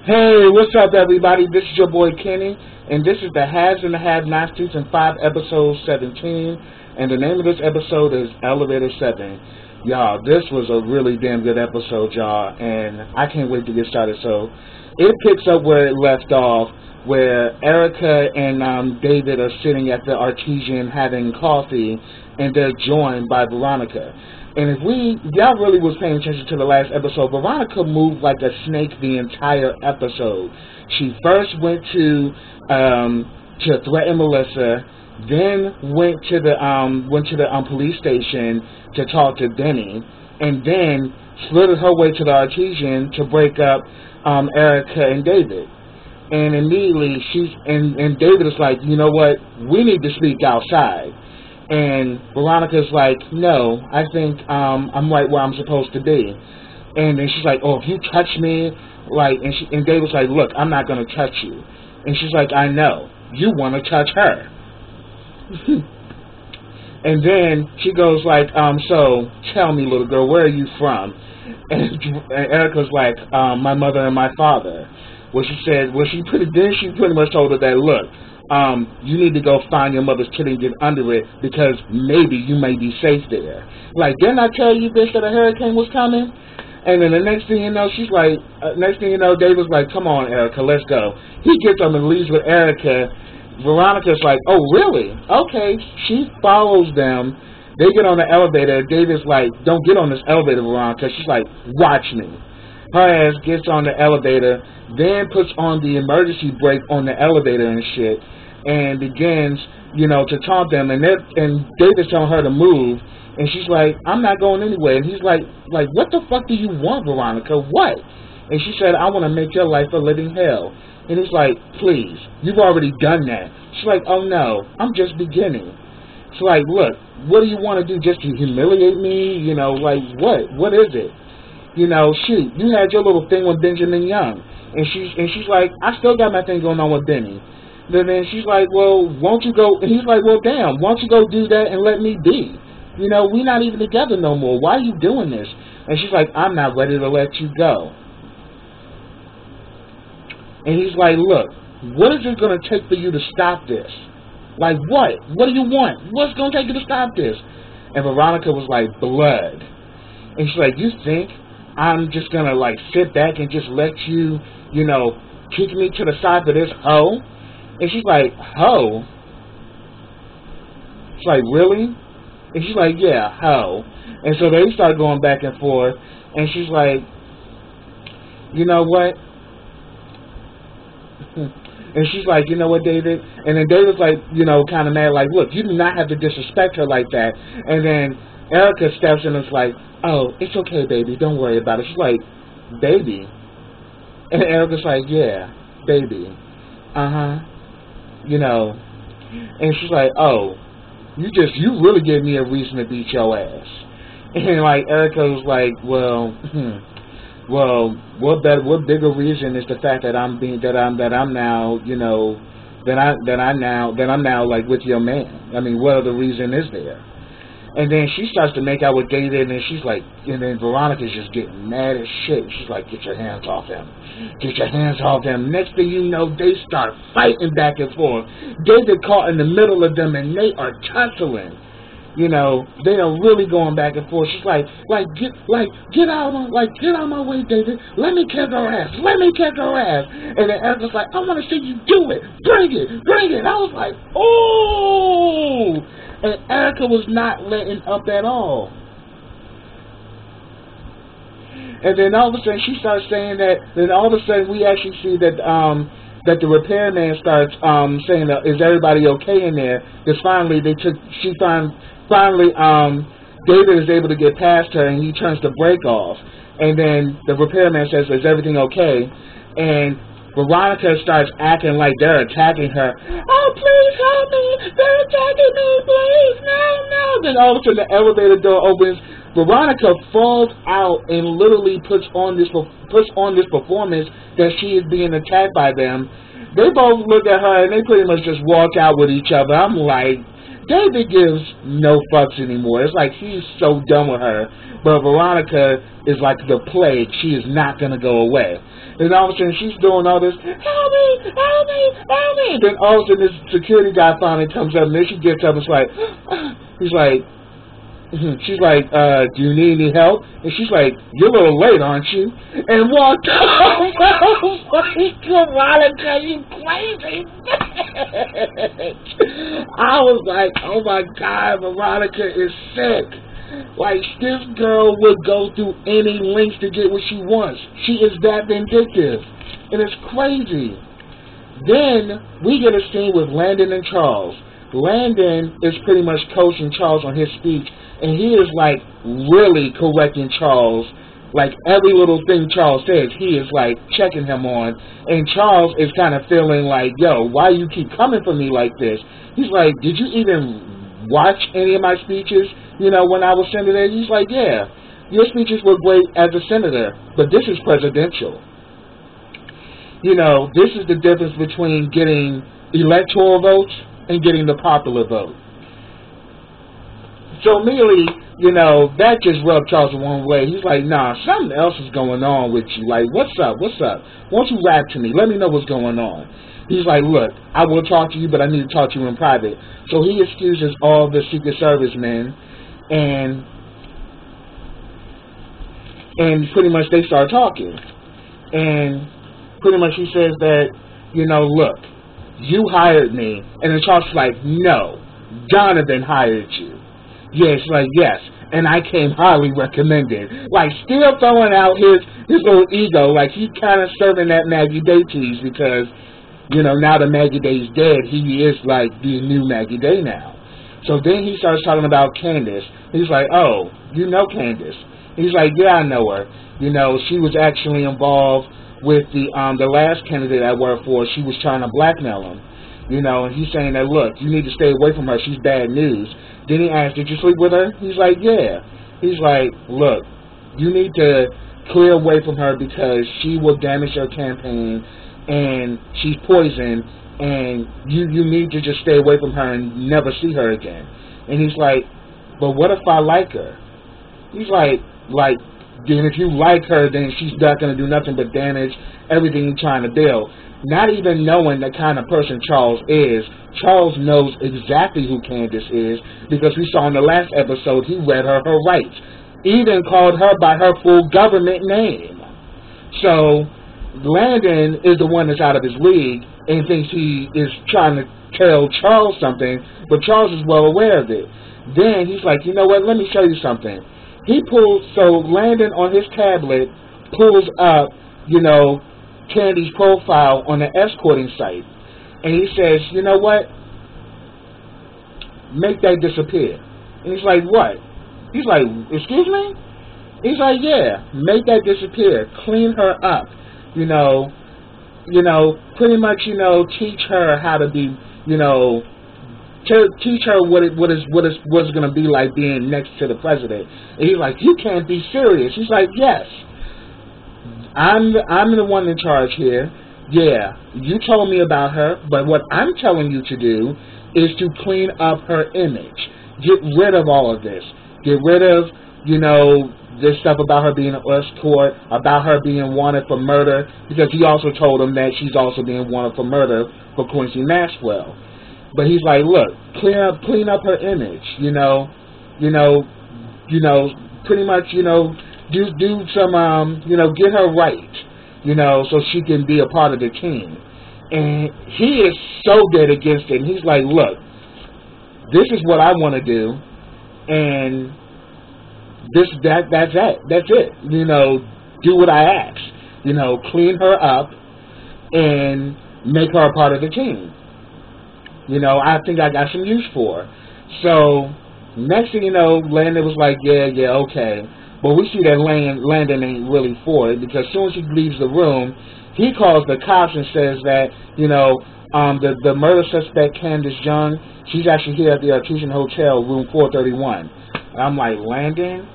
Hey, what's up, everybody? This is your boy Kenny, and this is the Haves and the Have-Nots Season 5, Episode 17, and the name of this episode is Elevator 7. Y'all, this was a really damn good episode, y'all, and I can't wait to get started. So, it picks up where it left off, where Erica and David are sitting at the Artesian having coffee, and they're joined by Veronica. And if y'all really was paying attention to the last episode, Veronica moved like a snake the entire episode. She first went to threaten Melissa, then went to the police station to talk to Denny, and then slid her way to the Artesian to break up Erica and David. And immediately and David is like, you know what, we need to speak outside. And Veronica's like, no, I think I'm right where I'm supposed to be. And then she's like, oh, if you touch me, and David's like, look, I'm not going to touch you. And she's like, I know, you want to touch her. And then she goes like, so tell me, little girl, where are you from? And Erica's like, my mother and my father. She pretty much told her that, look, you need to go find your mother's kid and get under it because maybe you may be safe there. Like, didn't I tell you, bitch, that a hurricane was coming? And then the next thing you know, she's like, David's like, come on, Erica, let's go. He gets up and leaves with Erica. Veronica's like, oh, really? Okay. She follows them. They get on the elevator. David's like, don't get on this elevator, Veronica. She's like, watch me. Her ass gets on the elevator, then puts on the emergency brake on the elevator and shit, and begins, to taunt them. And David's telling her to move, and she's like, I'm not going anywhere. And he's like, what the fuck do you want, Veronica? What? And she said, I want to make your life a living hell. And he's like, please, you've already done that. She's like, oh no, I'm just beginning. She's like, look, what do you want to do, just to humiliate me? What? What is it? Shoot, you had your little thing with Benjamin Young. And she's like, I still got my thing going on with Benny. Then she's like, well, won't you go? And he's like, well, damn, why don't you go do that and let me be? We're not even together no more. Why are you doing this? And she's like, I'm not ready to let you go. And he's like, look, what is it going to take for you to stop this? Like, what? What do you want? What's going to take you to stop this? And Veronica was like, blood. And she's like, you think I'm just going to, sit back and just let you, kick me to the side for this hoe? And she's like, hoe? She's like, really? And she's like, yeah, hoe. And so they start going back and forth. And she's like, you know what? And she's like, you know what, David? And then David's like, kind of mad, like, look, you do not have to disrespect her like that. And then Erica steps in and is like, oh, it's okay, baby, don't worry about it. She's like, baby? And Erica's like, yeah, baby. And she's like, oh, you really gave me a reason to beat your ass. And Erica was like, well, what bigger reason is the fact that I'm now with your man? I mean, what other reason is there? And then she starts to make out with David, and she's like, and then Veronica's just getting mad as shit. She's like, get your hands off him. Get your hands off him. Next thing you know, they start fighting back and forth. David caught in the middle of them, and they are tussling. They are really going back and forth. She's like, get out of my way, David. Let me kick her ass. Let me kick her ass. And then Erica's like, I want to see you do it. Bring it. Bring it. I was like, oh. And Erica was not letting up at all. And then all of a sudden she starts saying that. Then all of a sudden we actually see that that the repairman starts saying, is everybody okay in there? Because finally David is able to get past her, and he turns the brake off. And then the repairman says, is everything okay? And Veronica starts acting like they're attacking her. Oh, please help me. They're attacking me, please. No. Then all of a sudden the elevator door opens. Veronica falls out and literally puts on this performance that she is being attacked by them. They both look at her and they pretty much just walk out with each other. I'm like, David gives no fucks anymore. It's like he's so done with her. But Veronica is like the plague. She is not going to go away. And all of a sudden she's doing all this, help me, help me, help me. And then all of a sudden this security guy finally comes up, and then she gets up and it's like, he's like, she's like, do you need any help? And she's like, you're a little late, aren't you? And walked off. I was like, Veronica, you crazy bitch. I was like, oh my God, Veronica is sick. Like, this girl would go through any lengths to get what she wants. She is that vindictive. And it's crazy. Then we get a scene with Landon and Charles. Landon is pretty much coaching Charles on his speech, and he is like really correcting Charles. Like every little thing Charles says, he is like checking him on, and Charles is kind of feeling like, yo, why you keep coming for me like this? He's like, did you even watch any of my speeches, you know, when I was senator? He's like, yeah, your speeches were great as a senator, but this is presidential. You know, this is the difference between getting electoral votes and getting the popular vote. So immediately, you know, that just rubbed Charles the wrong way. He's like, nah, something else is going on with you. Like, what's up? What's up? Why don't you rap to me? Let me know what's going on. He's like, look, I will talk to you, but I need to talk to you in private. So he excuses all the Secret Service men, and pretty much they start talking. And pretty much he says that, you know, look, you hired me. And then Charles is like, no, Donovan hired you. Yes, like, yes, and I came highly recommended. Like, still throwing out his little ego, like he's kind of serving that Maggie Day tease because, you know, now that Maggie Day's dead, he is like the new Maggie Day now. So then he starts talking about Candace. He's like, oh, you know Candace? He's like, yeah, I know her. You know, she was actually involved with the last candidate I worked for. She was trying to blackmail him. You know, and he's saying that, look, you need to stay away from her. She's bad news. Then he asks, did you sleep with her? He's like, yeah. He's like, look, you need to clear away from her because she will damage your campaign and she's poison and you need to just stay away from her and never see her again. And he's like, but what if I like her? He's like, then if you like her, then she's not going to do nothing but damage everything you're trying to build. Not even knowing the kind of person Charles is, Charles knows exactly who Candace is because we saw in the last episode he read her rights. Even called her by her full government name. So Landon is the one that's out of his league and thinks he is trying to tell Charles something, but Charles is well aware of it. Then he's like, you know what, let me show you something. So Landon on his tablet pulls up, you know, Candy's profile on the escorting site. And he says, you know what? Make that disappear. And he's like, what? He's like, excuse me? He's like, yeah, make that disappear. Clean her up. You know, pretty much, you know, teach her how to be, you know, teach her what it's going to be like being next to the president. And he's like, you can't be serious. He's like, yes. I'm the one in charge here. Yeah, you told me about her, but what I'm telling you to do is to clean up her image. Get rid of all of this. Get rid of, you know, this stuff about her being an escort, about her being wanted for murder, because he also told him that she's also being wanted for murder for Quincy Maxwell. But he's like, look, clean up her image, you know, pretty much, you know, do some, you know, get her right, you know, so she can be a part of the team. And he is so dead against it. And he's like, look, this is what I want to do, and that's it. You know, do what I ask. You know, clean her up and make her a part of the team. You know, I think I got some use for her. So next thing you know, Landon was like, yeah, okay. But we see that Landon ain't really for it because as soon as he leaves the room, he calls the cops and says that, you know, the murder suspect, Candace Young, she's actually here at the Artesian Hotel, room 431. And I'm like, Landon,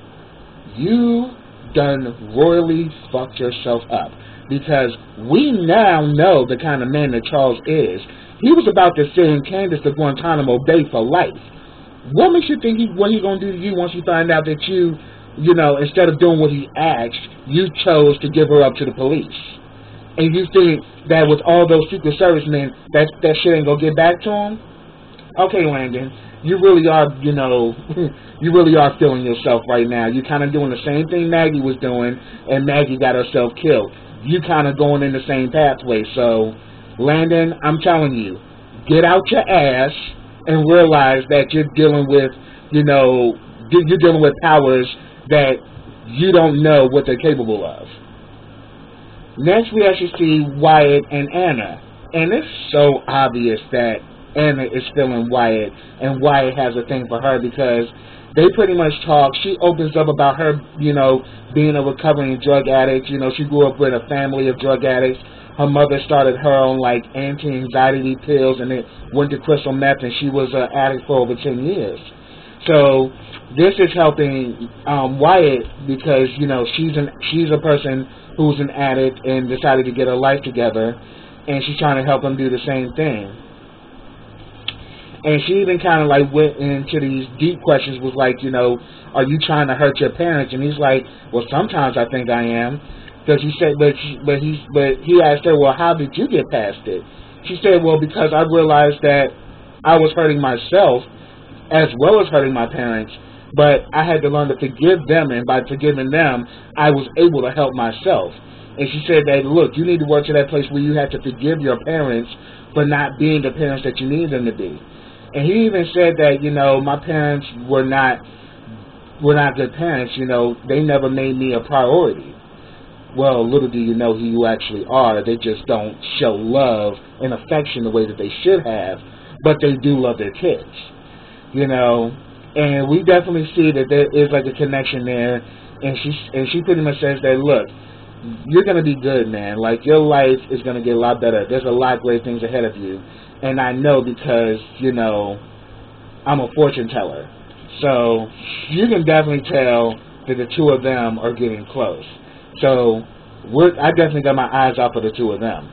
you done royally fucked yourself up because we now know the kind of man that Charles is. He was about to send Candace to Guantanamo Bay for life. What makes you think what he gonna do to you once you find out that you know, instead of doing what he asked, you chose to give her up to the police? And you think that with all those Secret Service men, that shit ain't gonna get back to him? Okay, Landon, you really are, you know, you really are feeling yourself right now. You're kind of doing the same thing Maggie was doing, and Maggie got herself killed. You kind of going in the same pathway. So, Landon, I'm telling you, get out your ass and realize that you're dealing with, you know, you're dealing with powers that you don't know what they're capable of. Next, we actually see Wyatt and Anna. And it's so obvious that Anna is feeling Wyatt, and Wyatt has a thing for her because they pretty much talk. She opens up about her, you know, being a recovering drug addict. You know, she grew up with a family of drug addicts. Her mother started her on, like, anti-anxiety pills, and it went to crystal meth, and she was an addict for over 10 years. So this is helping Wyatt because, you know, she's a person who's an addict and decided to get her life together, and she's trying to help him do the same thing. And she even kind of like went into these deep questions, was like, you know, are you trying to hurt your parents? And he's like, well, sometimes I think I am. Because he said, but he asked her, well, how did you get past it? She said, well, because I realized that I was hurting myself as well as hurting my parents, but I had to learn to forgive them, and by forgiving them, I was able to help myself. And she said that, look, you need to work to that place where you have to forgive your parents for not being the parents that you need them to be. And he even said that, you know, my parents were not good parents. You know, they never made me a priority. Well, little do you know who you actually are. They just don't show love and affection the way that they should have, but they do love their kids, you know. And we definitely see that there is like a connection there. And she pretty much says that, look, you're going to be good, man. Like, your life is going to get a lot better. There's a lot of great things ahead of you. And I know because, you know, I'm a fortune teller. So you can definitely tell that the two of them are getting close. So I definitely got my eyes off of the two of them.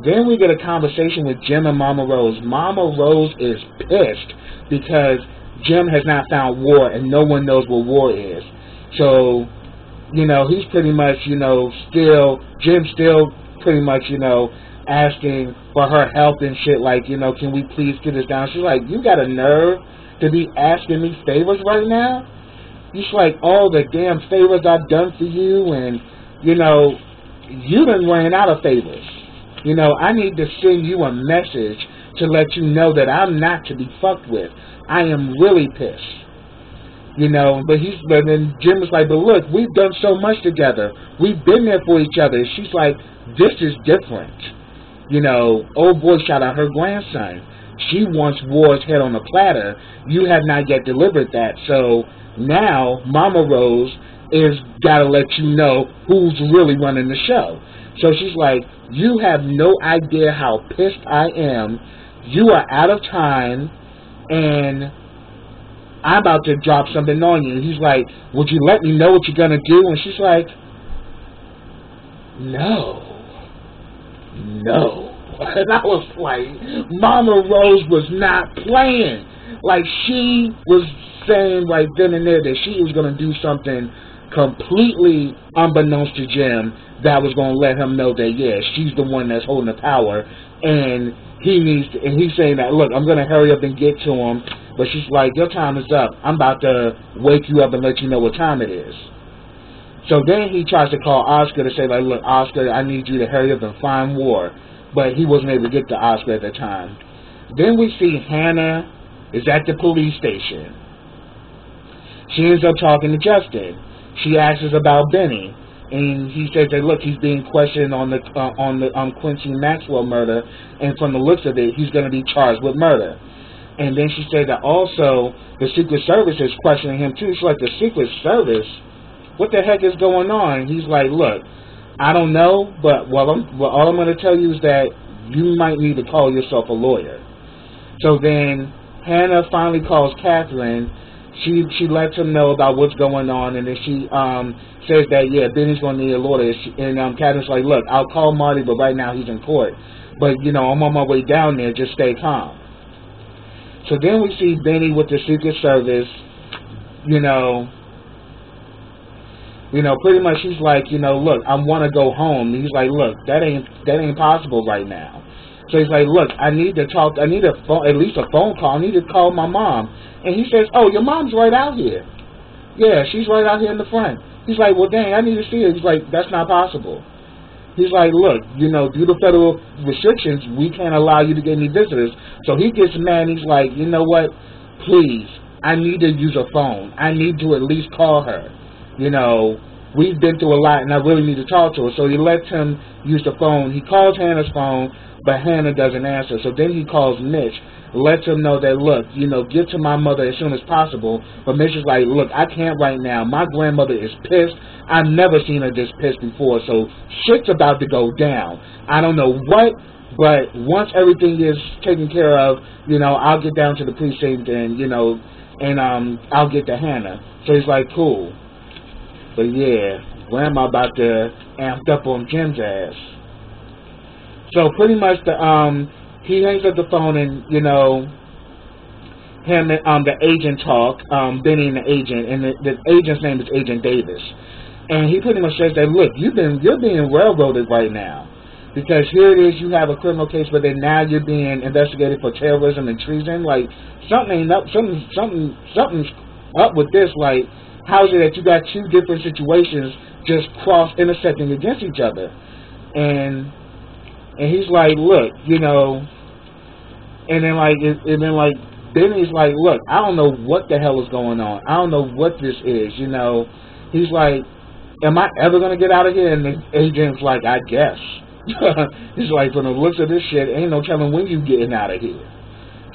Then we get a conversation with Jim and Mama Rose. Mama Rose is pissed because Jim has not found war and no one knows what war is. So, you know, he's pretty much, you know, Jim's still pretty much, you know, asking for her help and shit, like, you know, can we please get this down? She's like, you got a nerve to be asking me favors right now? She's like, all the damn favors I've done for you, and, you know, you done ran out of favors. You know, I need to send you a message to let you know that I'm not to be fucked with. I am really pissed. You know, but then Jim was like, but look, we've done so much together. We've been there for each other. She's like, this is different. You know, old boy shot out her grandson. She wants war's head on a platter. You have not yet delivered that. So now Mama Rose is got to let you know who's really running the show. So she's like, you have no idea how pissed I am. You are out of time, and I'm about to drop something on you. He's like, would you let me know what you're going to do? And she's like, no. And I was like, Mama Rose was not playing. Like, she was saying right then and there that she was going to do something completely unbeknownst to Jim that was going to let him know that, yeah, she's the one that's holding the power, and he's saying that, look, I'm going to hurry up and get to him, but she's like, your time is up. I'm about to wake you up and let you know what time it is. So then he tries to call Oscar to say, like, look, Oscar, I need you to hurry up and find war. But he wasn't able to get to Oscar at the time. Then we see Hannah is at the police station. She ends up talking to Justin. She asks about Benny. And he says that, look, he's being questioned on the Quincy Maxwell murder. And from the looks of it, he's going to be charged with murder. And then she said that also the Secret Service is questioning him too. She's like, the Secret Service? What the heck is going on? And he's like, look, I don't know, but all I'm going to tell you is that you might need to call yourself a lawyer. So then Hannah finally calls Catherine. She lets him know about what's going on, and then she says that, yeah, Benny's going to need a lawyer. And Catherine's like, look, I'll call Marty, but right now he's in court. But, you know, I'm on my way down there. Just stay calm. So then we see Benny with the Secret Service, you know, pretty much he's like, look, I want to go home. And he's like, look, that ain't possible right now. So he's like, look, I need to talk. I need at least a phone call. I need to call my mom. And he says, oh, your mom's right out here. Yeah, she's right out here in the front. He's like, well, dang, I need to see her. He's like, that's not possible. He's like, look, due to federal restrictions, we can't allow you to get any visitors. So he gets mad. He's like, you know what? Please, I need to use a phone. I need to at least call her. We've been through a lot, and I really need to talk to her. So he lets him use the phone. He calls Hannah's phone, but Hannah doesn't answer. So then he calls Mitch, lets him know that, look, get to my mother as soon as possible. But Mitch is like, look, I can't right now. My grandmother is pissed. I've never seen her this pissed before. So shit's about to go down. I don't know what, but once everything is taken care of, I'll get down to the precinct and I'll get to Hannah. So he's like, cool. But yeah, Grandma about to amped up on Jim's ass. So pretty much he hangs up the phone and him and the agent talk, Benny and the agent, and the agent's name is Agent Davis, and he pretty much says that, look, you're being railroaded right now, because here it is, you have a criminal case, but then now you're being investigated for terrorism and treason. Like something's up with this. Like, how is it that you got two different situations just intersecting against each other? And he's like, look, and then Benny's like, look, I don't know what the hell is going on. I don't know what this is, He's like, am I ever going to get out of here? And the agent's like, I guess. He's like, from the looks of this shit, ain't no telling when you getting out of here.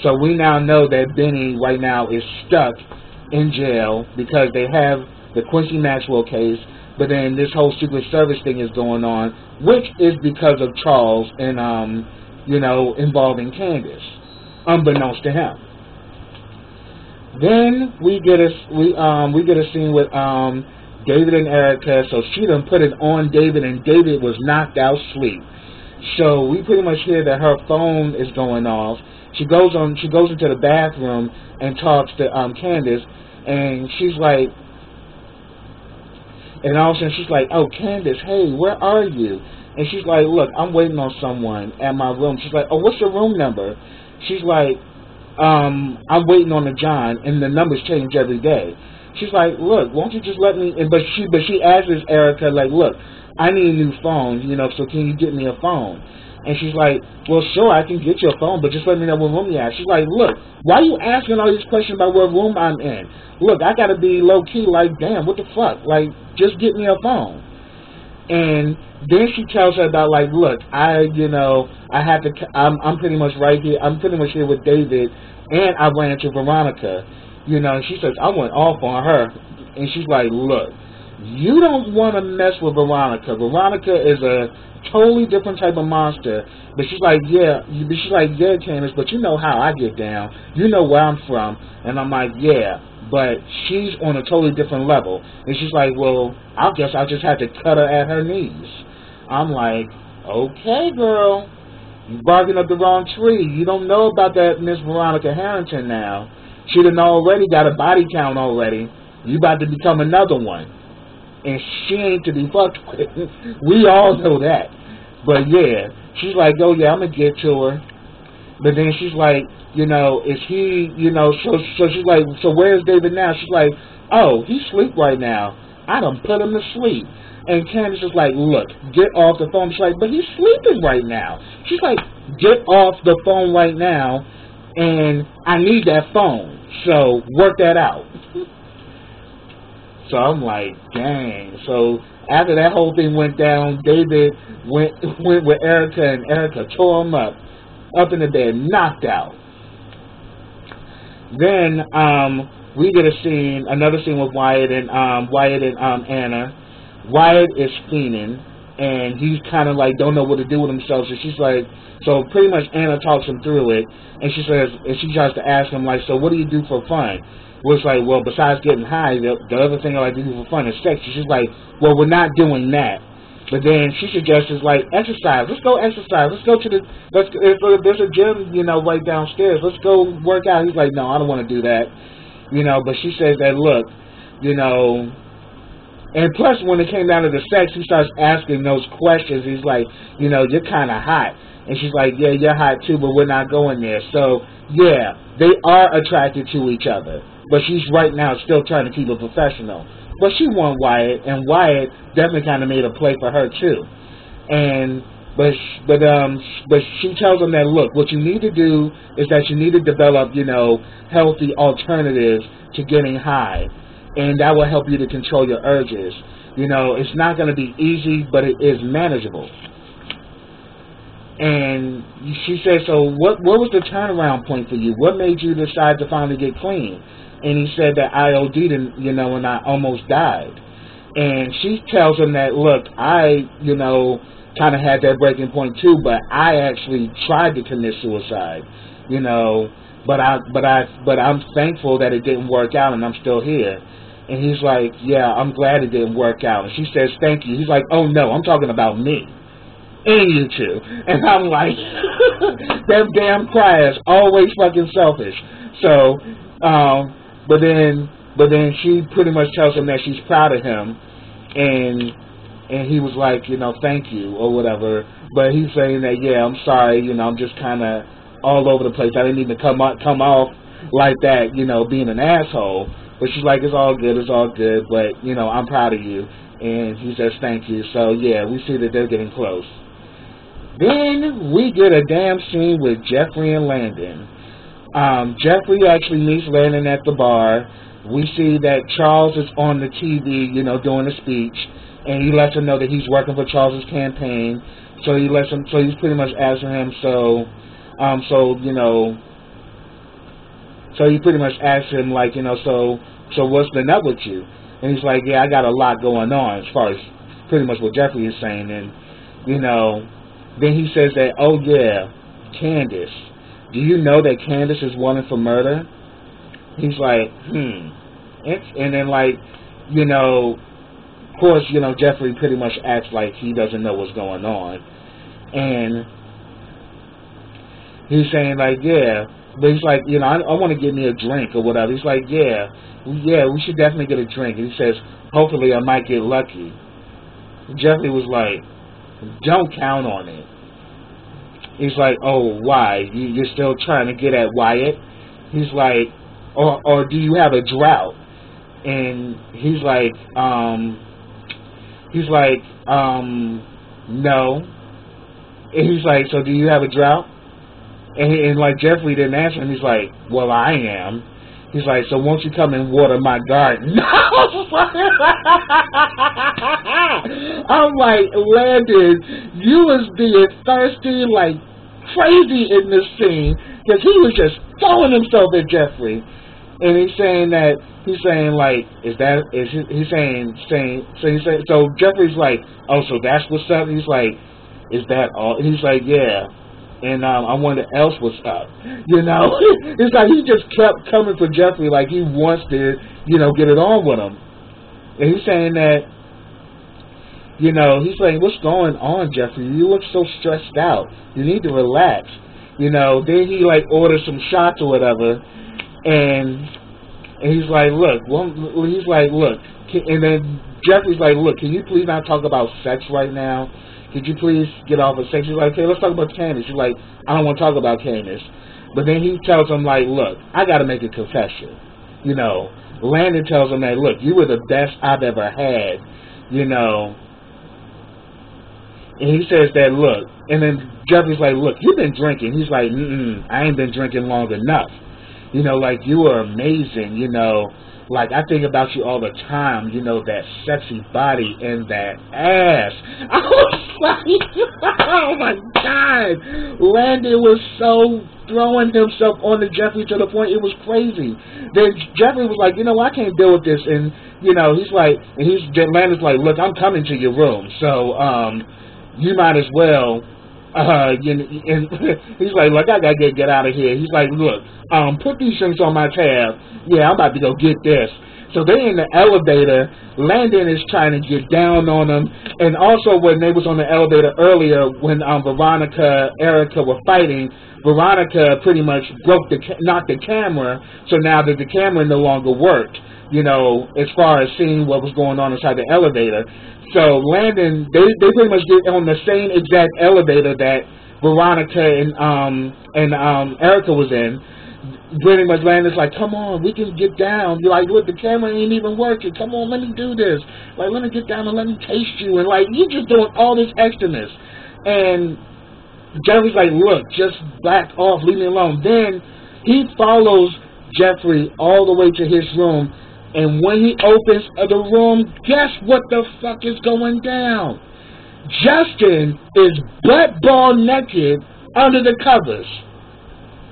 So we now know that Benny right now is stuck in jail because they have the Quincy Maxwell case, but then this whole Secret Service thing is going on, which is because of Charles and involving Candace, unbeknownst to him. Then we get a scene with David and Erica. So she done put it on David, and David was knocked out asleep. So we pretty much hear that her phone is going off. She goes into the bathroom and talks to Candace, and she's like, and all of a sudden she's like, oh, Candace, hey, where are you? And she's like, look, I'm waiting on someone at my room. She's like, oh, what's your room number? She's like, I'm waiting on a John, and the numbers change every day. She's like, look, won't you just let me? But she asks Erica, like, look, I need a new phone, so can you get me a phone? And she's like, well, sure, I can get you a phone, but just let me know what room you're at. She's like, look, why are you asking all these questions about what room I'm in? Look, I got to be low-key, like, damn, what the fuck? Like, just get me a phone. And then she tells her about, like, look, I'm pretty much right here. I'm pretty much here with David, and I ran into Veronica. And she says, I went off on her. And she's like, look, you don't want to mess with Veronica. Veronica is a totally different type of monster. But she's like, yeah, Candace, but you know how I get down. You know where I'm from. And I'm like, yeah, but she's on a totally different level. And she's like, well, I guess I'll just have to cut her at her knees. I'm like, okay, girl, you barking up the wrong tree. You don't know about that Miss Veronica Harrington now. She done already got a body count already. You about to become another one. And she ain't to be fucked with. We all know that. But yeah, she's like, oh yeah, I'm going to get to her. But then she's like, is he, so she's like, so where's David now? She's like, oh, he's asleep right now. I done put him to sleep. And Candace is like, look, get off the phone. She's like, but he's sleeping right now. She's like, get off the phone right now, and I need that phone. So work that out. So I'm like, dang. So after that whole thing went down, David went with Erica, and Erica tore him up in the bed, knocked out. Then we get another scene with Wyatt and Anna. Wyatt is fiending, and he's kind of like don't know what to do with himself. So she's like, so pretty much Anna talks him through it, and she says, and she tries to ask him like, so what do you do for fun? Well, it's like, well, besides getting high, the other thing I like to do for fun is sex. She's like, well, we're not doing that. But then she suggests like exercise. Let's go exercise. Let's go to the there's a gym, right downstairs. Let's go work out. He's like, no, I don't want to do that. But she says that look, and plus when it came down to the sex, he starts asking those questions. He's like, you're kind of hot. And she's like, yeah, you're hot too, but we're not going there. So, yeah, they are attracted to each other. But she's right now still trying to keep it professional. But she won Wyatt, and Wyatt definitely kind of made a play for her too. But she tells him that, look, what you need to do is that you need to develop, healthy alternatives to getting high. And that will help you to control your urges. It's not going to be easy, but it is manageable. And she said, so what was the turnaround point for you? What made you decide to finally get clean? And he said that I OD'd and I almost died. And she tells him that, look, I, kind of had that breaking point too, but I actually tried to commit suicide, but I'm thankful that it didn't work out and I'm still here. And he's like, yeah, I'm glad it didn't work out. And she says, thank you. He's like, oh no, I'm talking about me. And you two. And I'm like, them damn criers, always fucking selfish. So, but then she pretty much tells him that she's proud of him, and he was like, thank you or whatever. But he's saying that, yeah, I'm sorry, I'm just kind of all over the place. I didn't even come off like that, being an asshole. But she's like, it's all good, but, I'm proud of you. And he says, thank you. So, yeah, we see that they're getting close. Then we get a damn scene with Jeffrey and Landon. Jeffrey actually meets Landon at the bar. We see that Charles is on the TV, doing a speech, and he lets him know that he's working for Charles's campaign. So he's pretty much asking him, so he pretty much asks him, like, so what's the nut with you? And he's like, yeah, I got a lot going on, as far as pretty much what Jeffrey is saying. And, then he says that, oh, yeah, Candace. Do you know that Candace is wanted for murder? He's like, And then, like, of course, Jeffrey pretty much acts like he doesn't know what's going on. And he's saying, like, yeah. But he's like, I want to get me a drink or whatever. He's like, yeah, we should definitely get a drink. And he says, hopefully I might get lucky. Jeffrey was like, don't count on it. He's like, oh, why? You're still trying to get at Wyatt? He's like, or do you have a drought? And he's like, no. And he's like, so do you have a drought? And like Jeffrey didn't answer him. He's like, well, I am. He's like, so won't you come and water my garden? I'm like, Landon, you was being thirsty like crazy in this scene, because he was just throwing himself at Jeffrey. And he's saying so Jeffrey's like, oh, so that's what's up? He's like, is that all? And he's like, yeah. And I wonder else what's up, It's like he just kept coming for Jeffrey like he wants to, get it on with him. And he's saying that, he's like, what's going on, Jeffrey? You look so stressed out. You need to relax. Then he like orders some shots or whatever, and he's like, look, and then Jeffrey's like, look, can you please not talk about sex right now? Could you please get off of sex? He's like, okay, let's talk about Candace. He's like, I don't want to talk about Candace. But then he tells him, like, look, I got to make a confession. Landon tells him that, look, you were the best I've ever had, And he says that, look, and then Jeffrey's like, look, you've been drinking. He's like, I ain't been drinking long enough. Like, you are amazing, Like, I think about you all the time, that sexy body and that ass. I was like, oh my God. Landon was so throwing himself on to Jeffrey to the point it was crazy. Then Jeffrey was like, I can't deal with this. And, he's like, Landon's like, look, I'm coming to your room. So, you might as well, and he's like, look, I gotta get out of here. He's like, look, put these things on my tab. Yeah, I'm about to go get this. So they in the elevator. Landon is trying to get down on them. And also when they was on the elevator earlier, when Veronica, Erica were fighting, Veronica pretty much knocked the camera. So now that the camera no longer worked, you know, as far as seeing what was going on inside the elevator. So Landon, they pretty much get on the same exact elevator that Veronica and Erica was in. Pretty much Landon's like, come on, we can get down. You're like, look, the camera ain't even working. Come on, let me do this. Like, let me get down and let me taste you. And like, you just doing all this extraness. And Jeffrey's like, look, just back off, leave me alone. Then he follows Jeffrey all the way to his room. And when he opens the room, guess what the fuck is going down? Justin is butt-ball naked under the covers.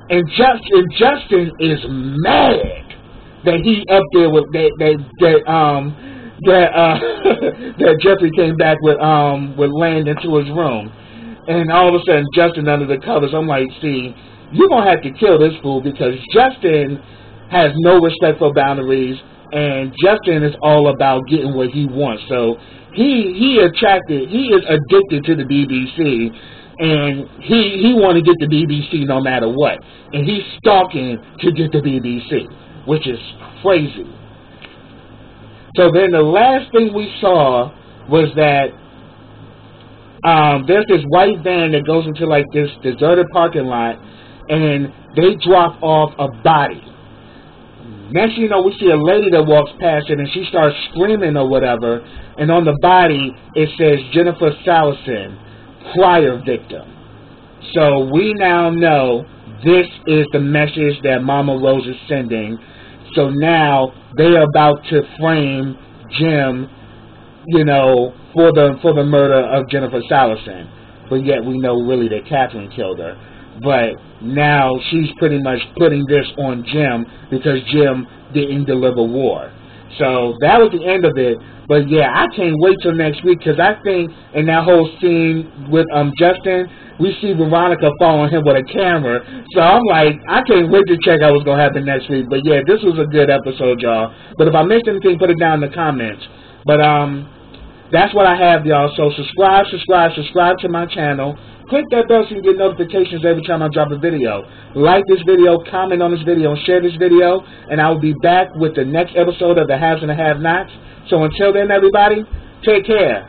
And Justin is mad that he up there with that Jeffrey came back with Landon to his room. And all of a sudden, Justin under the covers. I'm like, see, you're going to have to kill this fool because Justin has no respect for boundaries. And Justin is all about getting what he wants. So he is addicted to the BBC, and he want to get the BBC no matter what. And he's stalking to get the BBC, which is crazy. So then the last thing we saw was that there's this white van that goes into like this deserted parking lot, and they drop off a body. Next thing you know, we see a lady that walks past it, and she starts screaming or whatever, and on the body, it says Jennifer Salison, prior victim. So we now know this is the message that Mama Rose is sending. So now they're about to frame Jim, you know, for the murder of Jennifer Salison. But yet we know really that Catherine killed her. But now she's pretty much putting this on Jim because Jim didn't deliver war. So that was the end of it. But yeah, I can't wait till next week because I think in that whole scene with Justin, we see Veronica following him with a camera. So I'm like, I can't wait to check out what's going to happen next week. But yeah, this was a good episode, y'all. But if I missed anything, put it down in the comments. But that's what I have, y'all. So subscribe to my channel. Click that bell so you can get notifications every time I drop a video. Like this video, comment on this video, and share this video. And I will be back with the next episode of The Haves and the Have-Nots. So until then, everybody, take care.